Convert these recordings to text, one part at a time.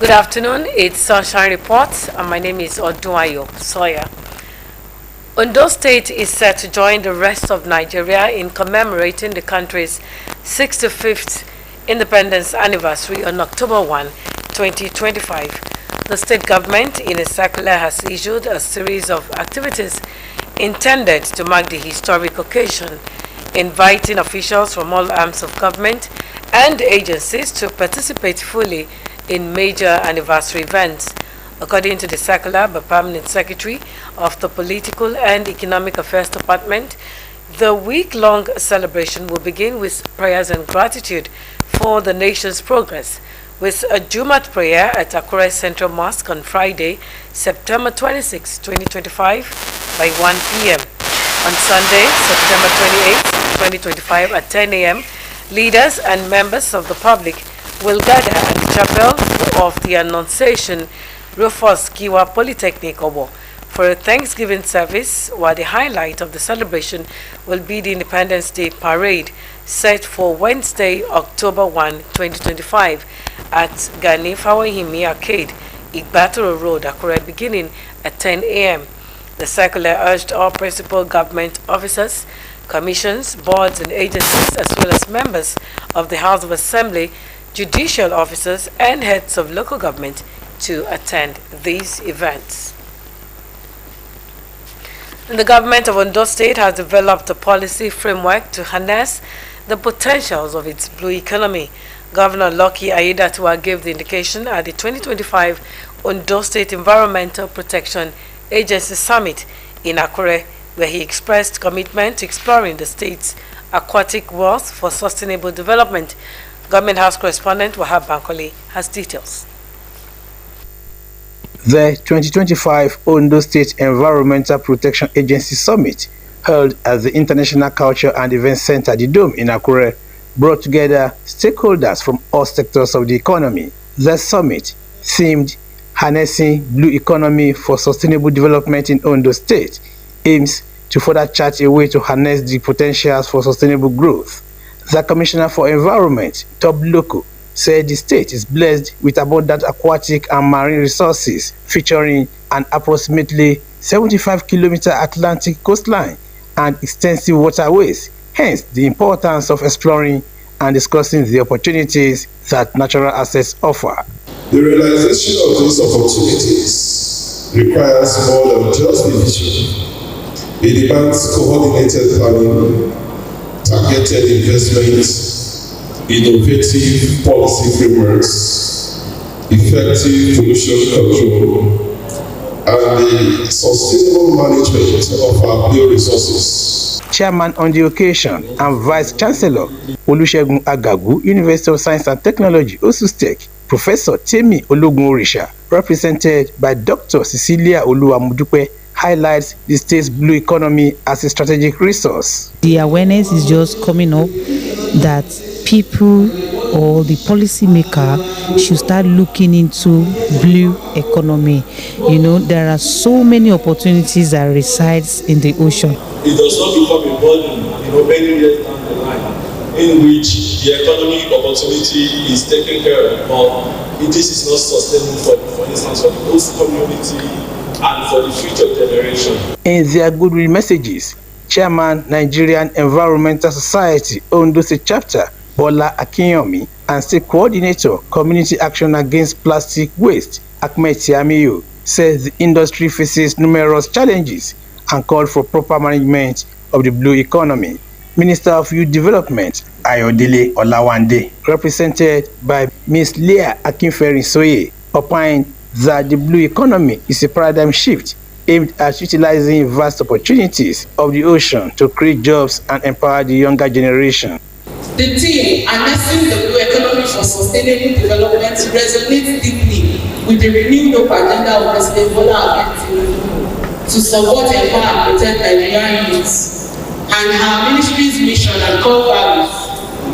Good afternoon, it's Sunshine Reports, and my name is Odunayo Sawyer. Ondo State is set to join the rest of Nigeria in commemorating the country's 65th independence anniversary on October 1, 2025. The state government, in a circular, has issued a series of activities intended to mark the historic occasion, inviting officials from all arms of government and agencies to participate fully in major anniversary events. According to the circular by Permanent Secretary of the Political and Economic Affairs Department, the week-long celebration will begin with prayers and gratitude for the nation's progress, with a Jumat prayer at Akure Central Mosque on Friday, September 26, 2025 by 1 p.m. On Sunday, September 28, 2025 at 10 a.m., leaders and members of the public will gather at the Chapel of the Annunciation, Rufus Giwa Polytechnic Obo, for a Thanksgiving service, while the highlight of the celebration will be the Independence Day Parade, set for Wednesday, October 1, 2025, at Gani Fawahimi Arcade, Igbatoro Road, Akure, beginning at 10 a.m. The circular urged all principal government officers, commissions, boards, and agencies, as well as members of the House of Assembly, judicial officers, and heads of local government to attend these events. And the government of Ondo State has developed a policy framework to harness the potentials of its blue economy. Governor Lucky Aiyedatiwa gave the indication at the 2025 Ondo State Environmental Protection Agency Summit in Akure, where he expressed commitment to exploring the state's aquatic wealth for sustainable development. Government House correspondent Wahab Bankole has details. The 2025 Ondo State Environmental Protection Agency Summit, held at the International Culture and Events Center, the Dome in Akure, brought together stakeholders from all sectors of the economy. The summit, themed Harnessing Blue Economy for Sustainable Development in Ondo State, aims to further chart a way to harness the potentials for sustainable growth. The Commissioner for Environment, Tob Loko, said the state is blessed with abundant aquatic and marine resources, featuring an approximately 75-kilometer Atlantic coastline and extensive waterways, hence the importance of exploring and discussing the opportunities that natural assets offer. The realization of these opportunities requires more than just vision. It demands coordinated planning, targeted investments, innovative policy frameworks, effective pollution control, and the sustainable management of our bioresources. Chairman on the occasion and Vice Chancellor Olusegun Agagu, University of Science and Technology, Osrc, Professor Temi Ologun-Orisha, represented by Dr. Cecilia Oluwamudupe, highlights the state's blue economy as a strategic resource. The awareness is just coming up that people or the policymaker should start looking into blue economy. You know, there are so many opportunities that resides in the ocean. It does not become a burden, many years down the line, in which the economic opportunity is taken care of, but this is not sustainable for instance, for the host community and for the future generation. In their goodwill messages, Chairman, Nigerian Environmental Society, Ondo State Chapter, Bola Akinyomi, and State Coordinator, Community Action Against Plastic Waste, Ahmed Tiamiyu, says the industry faces numerous challenges and called for proper management of the blue economy. Minister of Youth Development, Ayodele Olawande, represented by Ms. Leah Akinferin-Soye, opined that the blue economy is a paradigm shift aimed at utilizing vast opportunities of the ocean to create jobs and empower the younger generation. The theme, harnessing the blue economy for sustainable development, resonates deeply with the renewed hope agenda of President Bola Ahmed Tinubu to support, empower, and protect Nigerian youths, and her ministry's mission and core values,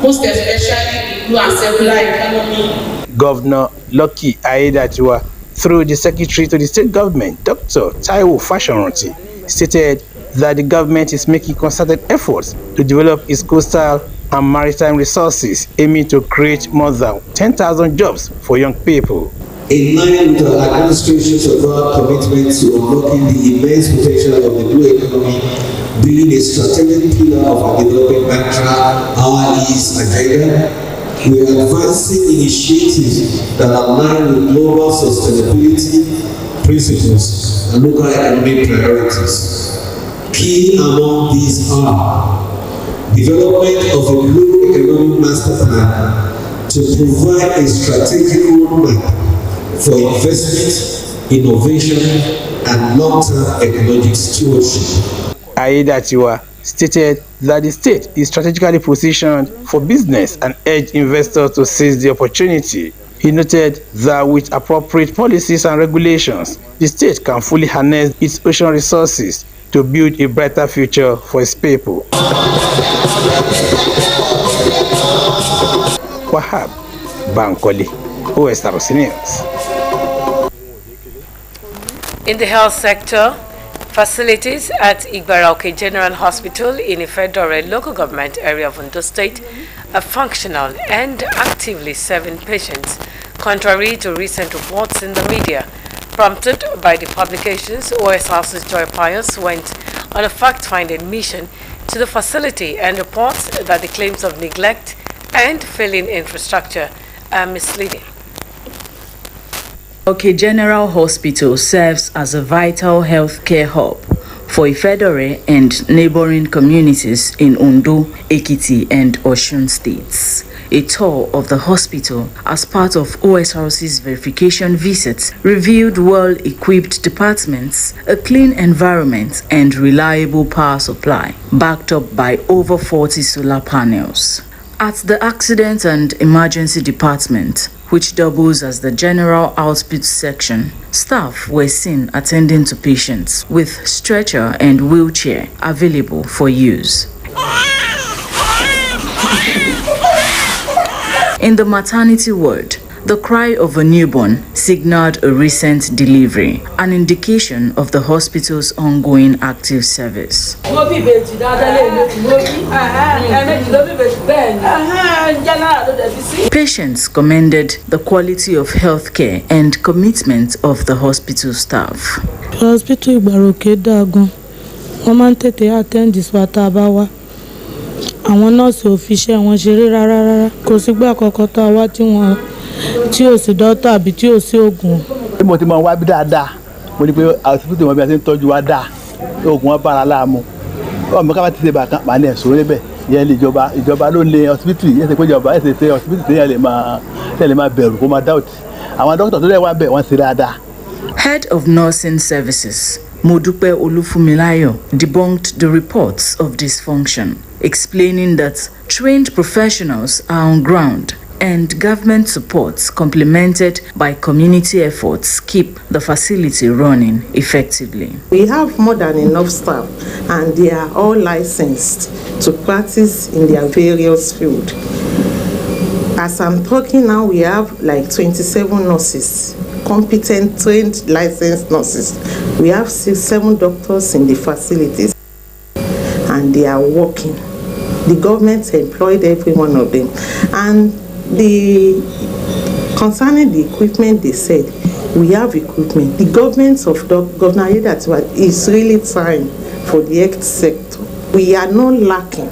most especially the blue and circular economy. Governor Lucky Aiyedatiwa, through the Secretary to the State Government, Dr. Taiwo Fashoranti, stated that the government is making concerted efforts to develop its coastal and maritime resources, aiming to create more than 10,000 jobs for young people. In line with our administration's avowed commitment to unlocking the immense potential of the blue economy, being a strategic pillar of our development mantra, our East agenda, we are advancing initiatives that align with global sustainability principles and local economic priorities. Key among these are development of a blue economic master plan to provide a strategic roadmap for investment, innovation, and long-term ecological stewardship. Aiyedatiwa stated that the state is strategically positioned for business and urged investors to seize the opportunity. He noted that with appropriate policies and regulations, the state can fully harness its ocean resources to build a brighter future for its people. Wahab Bankole, Osrc News. In the health sector, facilities at Igbarauke General Hospital in Ifedore local government area of Ondo State are functional and actively serving patients, contrary to recent reports in the media. Prompted by the publications, Osrc's Joy Pius went on a fact-finding mission to the facility and reports that the claims of neglect and failing infrastructure are misleading. General Hospital serves as a vital healthcare hub for Ifedore and neighboring communities in Ondo, Ekiti, and Osun states. A tour of the hospital as part of Osrc's verification visit revealed well-equipped departments, a clean environment, and reliable power supply, backed up by over 40 solar panels. At the Accident and Emergency Department, which doubles as the General Output Section, staff were seen attending to patients with stretcher and wheelchair available for use. In the maternity ward, the cry of a newborn signaled a recent delivery, an indication of the hospital's ongoing active service. Patients commended the quality of healthcare and commitment of the hospital staff. Hospital Igbarauke dagun. Wọ́n máa ń tètè attend this watabawa. Àwọn nọ́ọ̀sì ò fi iṣẹ́ wọn ṣeré rárá. Kò sígbà kankan tá a wá tí ò sí dọ́tà àbí tí ò sí oògùn. Mo ti máa wá bí dáadáa. Mo ní pé hospital wọn bí a ṣe ń tọ́jú wa dáa. Oògùn wọn bára láàmú. Ọmọ ká bá ti ṣe bàkan màá ní ẹ̀sùn níbẹ̀. Ìyẹn lè ìjọba ló lé hospital. Yẹ́n ṣe pé ìjọba ẹ̀sẹ̀ ṣe hospital tí yẹn lè máa bẹ̀rù kó máa doubt. Àwọn dókítà tó lè wá bẹ̀ wọ́n ṣe dáadáa. Head of Nursing Services, Modupe Olufumilayo, debunked the reports of dysfunction, explaining that trained professionals are on ground and government supports complemented by community efforts keep the facility running effectively. We have more than enough staff and they are all licensed to practice in their various fields. As I'm talking now, we have like 27 nurses, competent, trained, licensed nurses. We have 7 doctors in the facilities and they are working. The government employed every one of them. And concerning the equipment, they said, we have equipment. The government of Governor Aiyedatiwa is really trying for the health sector. We are not lacking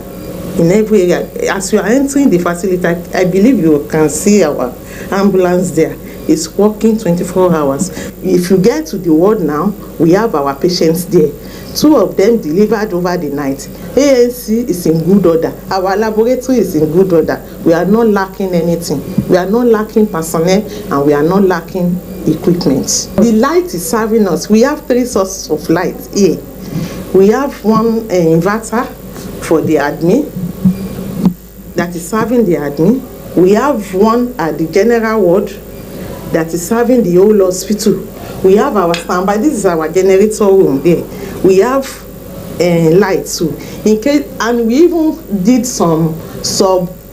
in every area. As you are entering the facility, I believe you can see our ambulance there. It's working 24 hours. If you get to the ward now, we have our patients there. 2 of them delivered over the night. ANC is in good order. Our laboratory is in good order. We are not lacking anything. We are not lacking personnel and we are not lacking equipment. The light is serving us. We have 3 sources of light here. We have one inverter for the admin that is serving the admin. We have one at the general ward that is serving the whole hospital. We have our standby. This is our generator room there. We have light too. In case, and we even did some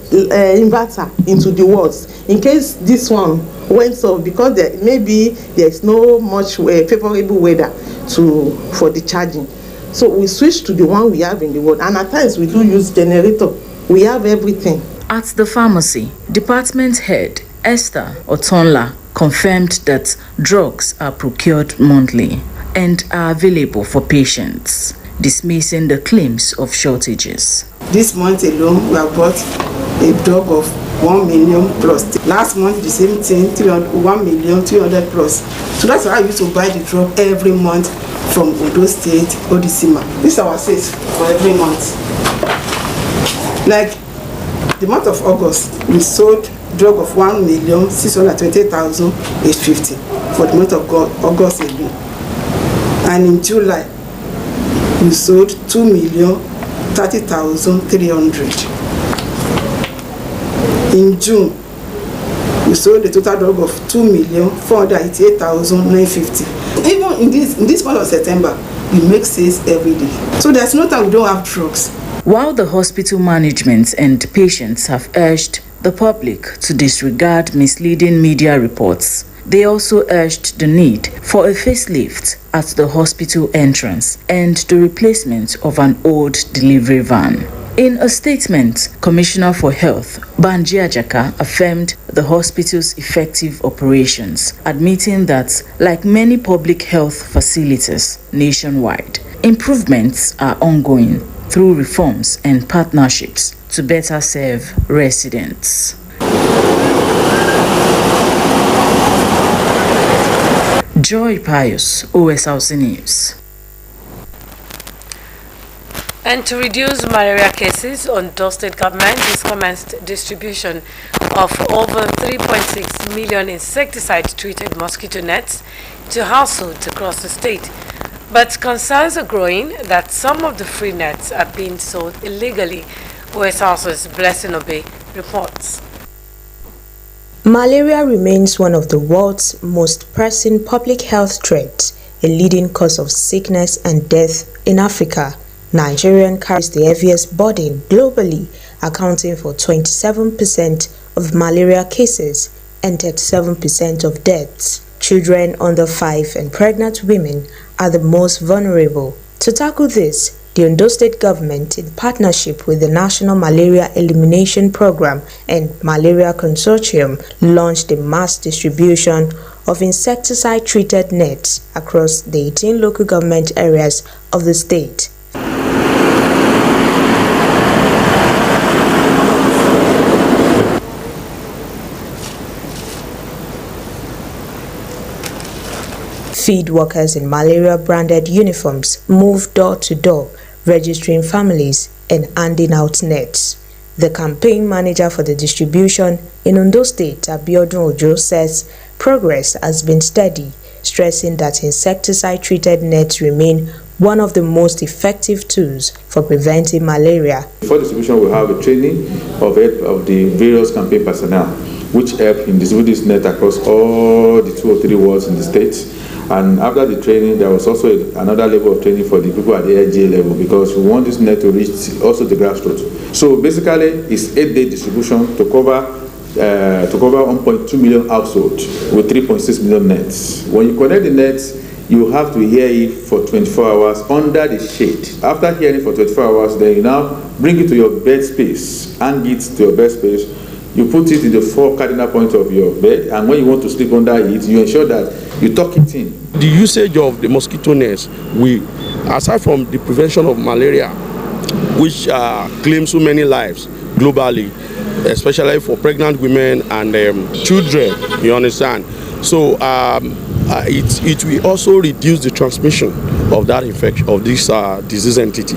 inverter into the walls in case this one went off because maybe there's no much favorable weather for the charging. So we switched to the one we have in the ward, and at times we do use generator. We have everything. At the pharmacy, department head Esther Otonla confirmed that drugs are procured monthly and are available for patients, dismissing the claims of shortages. This month alone, we have bought a drug of 1 million plus. Last month, the same thing, 1,300,000 plus. So that's why I used to buy the drug every month from Ondo State, Odisima. This is our sales for every month. Like the month of August, we sold drug of 1,620,850 for the month of August alone. And in July, we sold 2,030,300. In June, we sold a total drug of 2,488,950. Even in this month of September, we make sales every day. So there's no time we don't have drugs. While the hospital management and patients have urged the public to disregard misleading media reports, they also urged the need for a facelift at the hospital entrance and the replacement of an old delivery van. In a statement, Commissioner for Health, Banji Ajaka, affirmed the hospital's effective operations, admitting that, like many public health facilities nationwide, improvements are ongoing through reforms and partnerships to better serve residents. Joy Pius, Osrc News. And to reduce malaria cases, Ondo State government has commenced distribution of over 3.6 million insecticide-treated mosquito nets to households across the state. But concerns are growing that some of the free nets are being sold illegally, Osrc's Blessing Obey reports. Malaria remains one of the world's most pressing public health threats, a leading cause of sickness and death in Africa. Nigeria carries the heaviest burden globally, accounting for 27% of malaria cases and 37% of deaths. Children under 5 and pregnant women are the most vulnerable. To tackle this, the Ondo State government, in partnership with the National Malaria Elimination Program and Malaria Consortium, launched a mass distribution of insecticide-treated nets across the 18 local government areas of the state. Feed workers in malaria-branded uniforms move door to door, registering families and handing out nets. The campaign manager for the distribution in Ondo State, Abiodun Ojo, says progress has been steady, stressing that insecticide-treated nets remain one of the most effective tools for preventing malaria. For distribution, we have a training of the various campaign personnel, which help in distributing this net across all the 2 or 3 wards in the state. And after the training, there was also another level of training for the people at the LGA level, because we want this net to reach also the grassroots. So basically, it's 8-day distribution to cover 1.2 million households with 3.6 million nets. When you connect the nets, you have to hear it for 24 hours under the shade. After hearing it for 24 hours, then you now bring it to your bed space, hang it to your bed space. You put it in the 4 cardinal points of your bed, and when you want to sleep under it, you ensure that you tuck it in. The usage of the mosquito nets, aside from the prevention of malaria, which claims so many lives globally, especially for pregnant women and children, you understand? So it will also reduce the transmission of that infection, of this disease entity.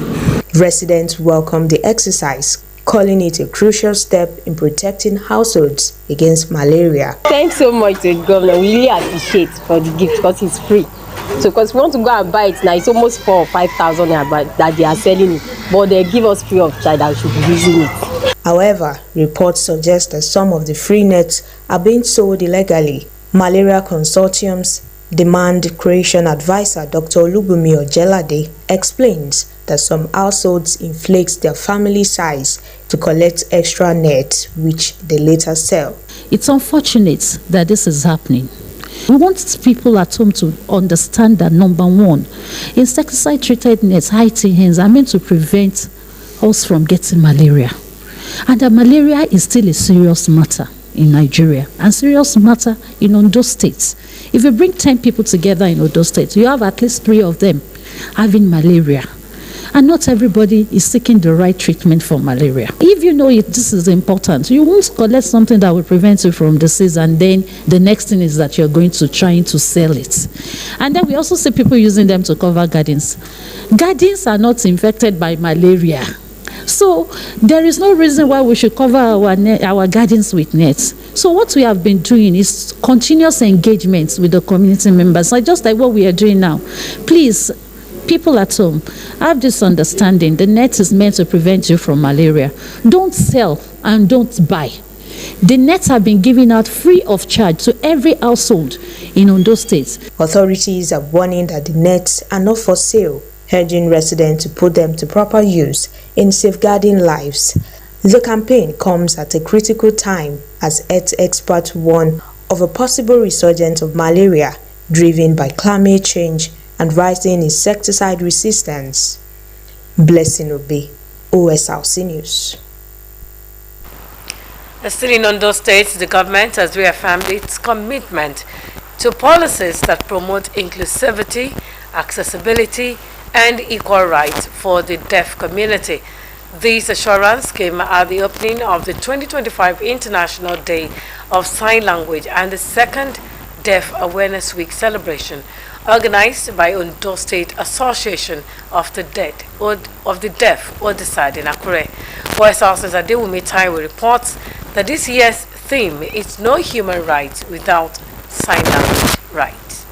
Residents welcome the exercise, calling it a crucial step in protecting households against malaria. Thanks so much to the government. We really appreciate for the gift because it's free. So because we want to go and buy it now, it's almost 4,000 or 5,000 that they are selling it, but they give us free of charge that we should be using it. However, reports suggest that some of the free nets are being sold illegally. Malaria Consortium's Demand Creation Advisor, Dr. Olubumi Ojelade, explains that some households inflate their family size to collect extra nets, which they later sell. It's unfortunate that this is happening. We want people at home to understand that, number one, insecticide-treated nets, ITNs, are meant to prevent us from getting malaria. And that malaria is still a serious matter in Nigeria and serious matter in Ondo State. If you bring 10 people together in Ondo State, you have at least 3 of them having malaria. And not everybody is seeking the right treatment for malaria. If you know this is important, you won't collect something that will prevent you from disease, and then the next thing is that you're going to trying to sell it. And then we also see people using them to cover gardens. Gardens are not infected by malaria. So there is no reason why we should cover our gardens with nets. So what we have been doing is continuous engagement with the community members, like just like what we are doing now. Please, people at home, have this understanding. The net is meant to prevent you from malaria. Don't sell and don't buy. The nets have been given out free of charge to every household in Ondo State. Authorities are warning that the nets are not for sale, urging residents to put them to proper use in safeguarding lives. The campaign comes at a critical time as health experts warn of a possible resurgence of malaria driven by climate change and rising insecticide resistance. Blessing Obe, Osrc News. Still in Ondo State, the government has reaffirmed its commitment to policies that promote inclusivity, accessibility, and equal rights for the deaf community. This assurance came at the opening of the 2025 International Day of Sign Language and the second Deaf Awareness Week celebration, organized by Ondo State Association of the Deaf, Odisad in Akure. Osrc's Adewumi Taiwo reports that this year's theme is No Human Rights Without Sign Language Rights.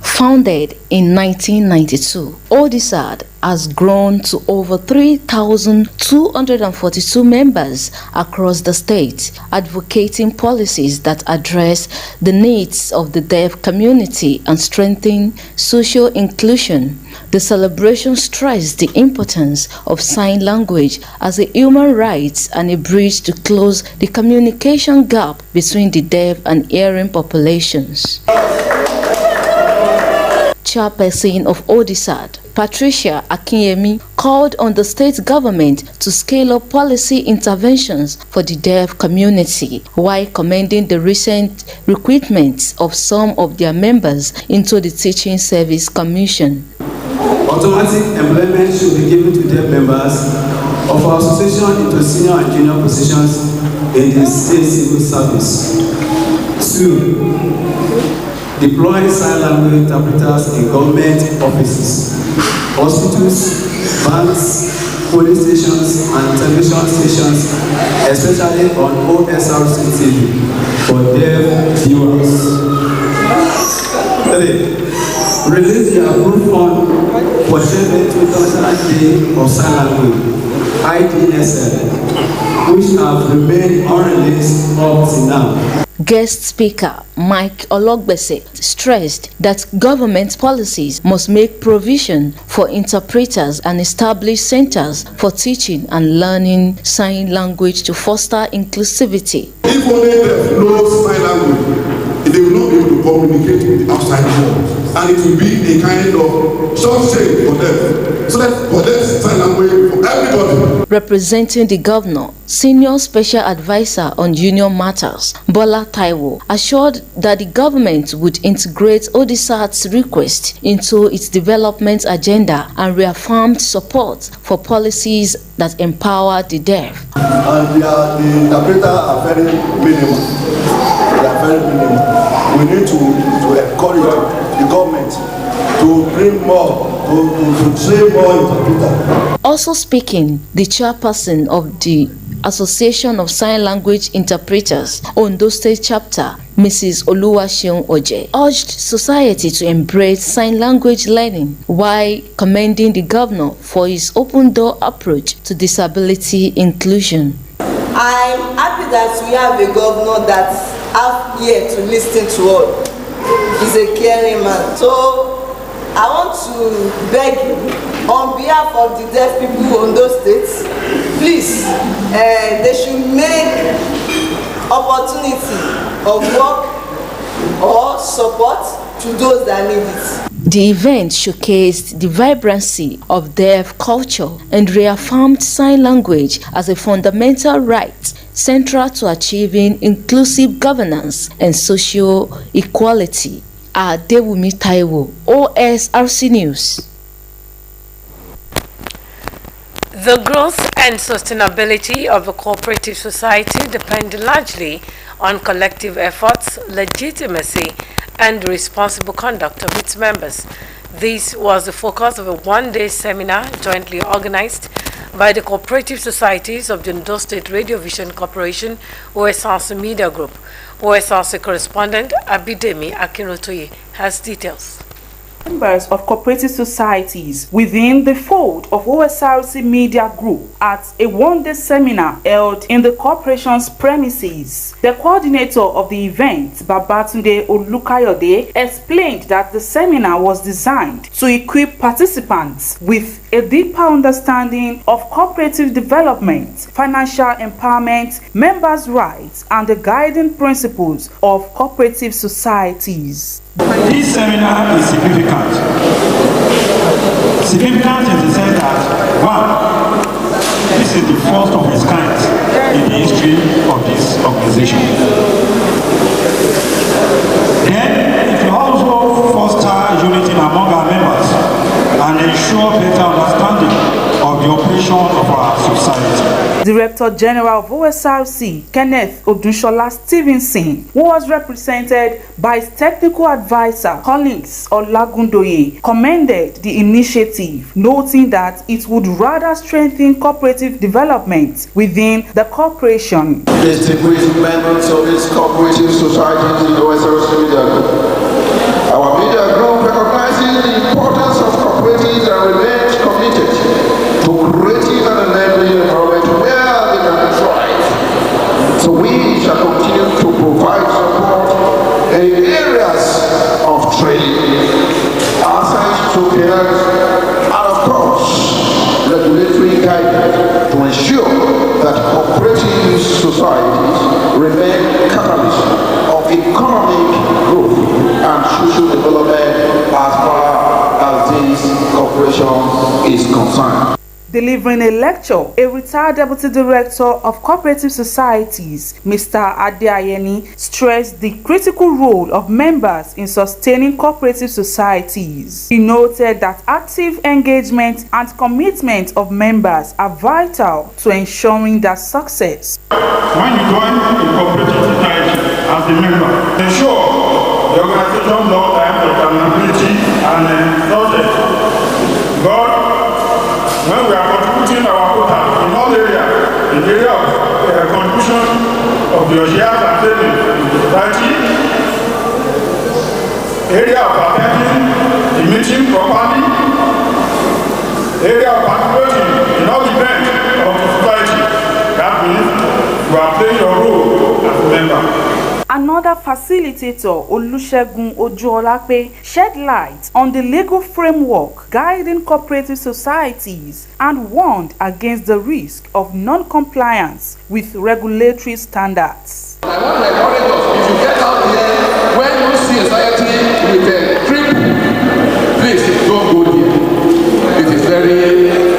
Founded in 1992, Odisad has grown to over 3,242 members across the state, advocating policies that address the needs of the deaf community and strengthen social inclusion. The celebration stressed the importance of sign language as a human right and a bridge to close the communication gap between the deaf and hearing populations. Chairperson of Odisad, Patricia Akinyemi, called on the state government to scale up policy interventions for the deaf community, while commending the recent recruitment of some of their members into the Teaching Service Commission. Automatic employment should be given to deaf members of our association into senior and junior positions in the state civil service. 2. Deploy sign language interpreters in government offices, hospitals, banks, police stations, and television stations, especially on Osrc TV for deaf viewers. 3. Release the approved fund for Children's International Day of Sign Language, IDSL, which have remained unreleased up to now. Guest speaker Mike Ologbese stressed that government policies must make provision for interpreters and establish centers for teaching and learning sign language to foster inclusivity. If only they know sign language, they will not be able to communicate with the outside world, and it will be a kind of short shame for them. So that for them, sign language for everybody. Representing the governor, Senior Special Advisor on Union Matters, Bola Taiwo, assured that the government would integrate Odisad's request into its development agenda and reaffirmed support for policies that empower the deaf. And the interpreters are very minimal. They are very minimal. We need to encourage the government to bring more, to train more interpreters. Also speaking, the chairperson of the Association of Sign Language Interpreters, Ondo State Chapter, Mrs. Oluwaseun Oje, urged society to embrace sign language learning while commending the governor for his open-door approach to disability inclusion. I'm happy that we have a governor that's out here to listen to all. He's a caring man. So I want to beg you, on behalf of the deaf people on those states, please, they should make opportunity of work or support to those that need it. The event showcased the vibrancy of deaf culture and reaffirmed sign language as a fundamental right central to achieving inclusive governance and social equality. Adewumi Taiwo, OSRC News. The growth and sustainability of a cooperative society depend largely on collective efforts, legitimacy, and responsible conduct of its members. This was the focus of a one-day seminar jointly organized by the cooperative societies of the Ondo State Radio Vision Corporation, Osrc Media Group. Osrc correspondent Abidemi Akinrotoye has details. Members of cooperative societies within the fold of Osrc Media Group at a one-day seminar held in the corporation's premises. The coordinator of the event, Babatunde Olukayode, explained that the seminar was designed to equip participants with a deeper understanding of cooperative development, financial empowerment, members' rights, and the guiding principles of cooperative societies. This seminar is significant. Significant in the sense that, one, this is the first of its kind in the history of this organization. Then, it will also foster unity among our members and ensure better understanding of the operation of our society. Director General of Osrc, Kenneth Odushola Stevenson, who was represented by his technical advisor, Collins Olagundoye, commended the initiative, noting that it would rather strengthen cooperative development within the corporation. Distinguished members of this cooperative society in the Osrc Media Group. Our media group recognizes the importance of cooperatives and remains committed to creating an enabling environment where they can thrive. So we shall continue to provide support in areas of training, access to care, and of course, regulatory guidance to ensure that cooperative societies remain catalysts of economic growth and social development as far as this corporation is concerned. Delivering a lecture, a retired Deputy Director of Cooperative Societies, Mr. Adeayeni, stressed the critical role of members in sustaining cooperative societies. He noted that active engagement and commitment of members are vital to ensuring their success. When you join a cooperative society as a member, ensure the organization knows accountability and success. God, when we are contributing our quota in all areas, in the area of contribution of your shares and savings in the society, area of attending the meeting properly, area of participating in all events of the society, that means you are playing your role as a member. Another facilitator, Olusegun Ojuolape, shed light on the legal framework guiding cooperative societies and warned against the risk of non-compliance with regulatory standards. I want to encourage us, if you get out here, when you see a society with a cripple, please don't go there. It is very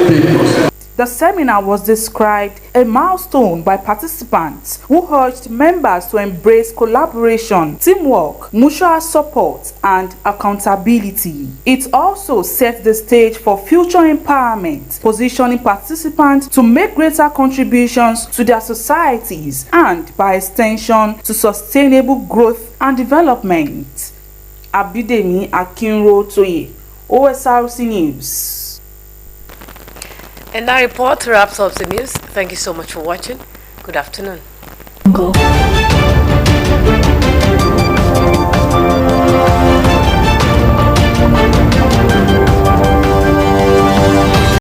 dangerous. The seminar was described a milestone by participants who urged members to embrace collaboration, teamwork, mutual support, and accountability. It also set the stage for future empowerment, positioning participants to make greater contributions to their societies and, by extension, to sustainable growth and development. Abidemi Akinrotoye, OSRC News. And that report wraps up the news. Thank you so much for watching. Good afternoon. Go.